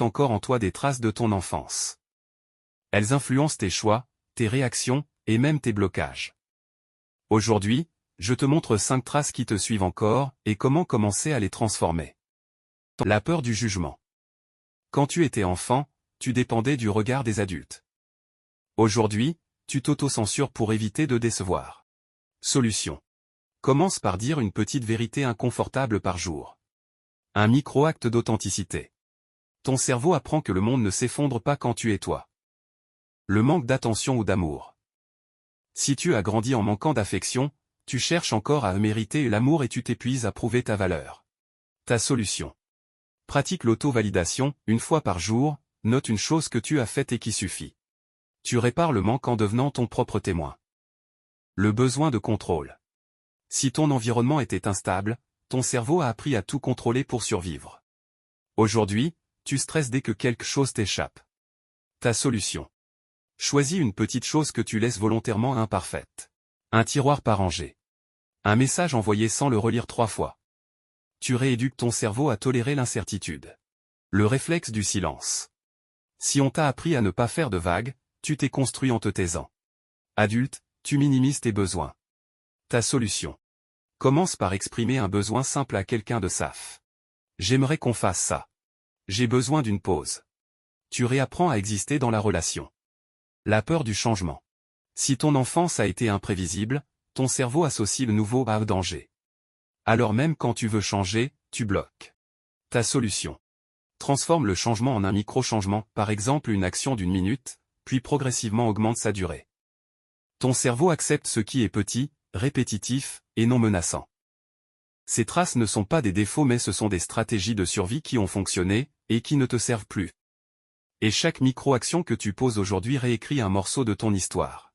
portent encore en toi des traces de ton enfance. Elles influencent tes choix, tes réactions, et même tes blocages. Aujourd'hui, je te montre 5 traces qui te suivent encore, et comment commencer à les transformer. La peur du jugement. Quand tu étais enfant, tu dépendais du regard des adultes. Aujourd'hui, tu t'auto-censures pour éviter de décevoir. Solution. Commence par dire une petite vérité inconfortable par jour. Un micro-acte d'authenticité. Ton cerveau apprend que le monde ne s'effondre pas quand tu es toi. Le manque d'attention ou d'amour. Si tu as grandi en manquant d'affection, tu cherches encore à mériter l'amour et tu t'épuises à prouver ta valeur. Ta solution. Pratique l'auto-validation, une fois par jour, note une chose que tu as faite et qui suffit. Tu répares le manque en devenant ton propre témoin. Le besoin de contrôle. Si ton environnement était instable, ton cerveau a appris à tout contrôler pour survivre. Aujourd'hui, tu stresses dès que quelque chose t'échappe. Ta solution. Choisis une petite chose que tu laisses volontairement imparfaite. Un tiroir pas rangé. Un message envoyé sans le relire 3 fois. Tu rééduques ton cerveau à tolérer l'incertitude. Le réflexe du silence. Si on t'a appris à ne pas faire de vagues, tu t'es construit en te taisant. Adulte, tu minimises tes besoins. Ta solution. Commence par exprimer un besoin simple à quelqu'un de safe. J'aimerais qu'on fasse ça. J'ai besoin d'une pause. Tu réapprends à exister dans la relation. La peur du changement. Si ton enfance a été imprévisible, ton cerveau associe le nouveau à un danger. Alors même quand tu veux changer, tu bloques. Ta solution. Transforme le changement en un micro-changement, par exemple une action d'1 minute, puis progressivement augmente sa durée. Ton cerveau accepte ce qui est petit, répétitif, et non menaçant. Ces traces ne sont pas des défauts mais ce sont des stratégies de survie qui ont fonctionné, et qui ne te servent plus. Et chaque micro-action que tu poses aujourd'hui réécrit un morceau de ton histoire.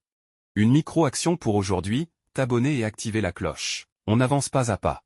Une micro-action pour aujourd'hui, t'abonner et activer la cloche. On avance pas à pas.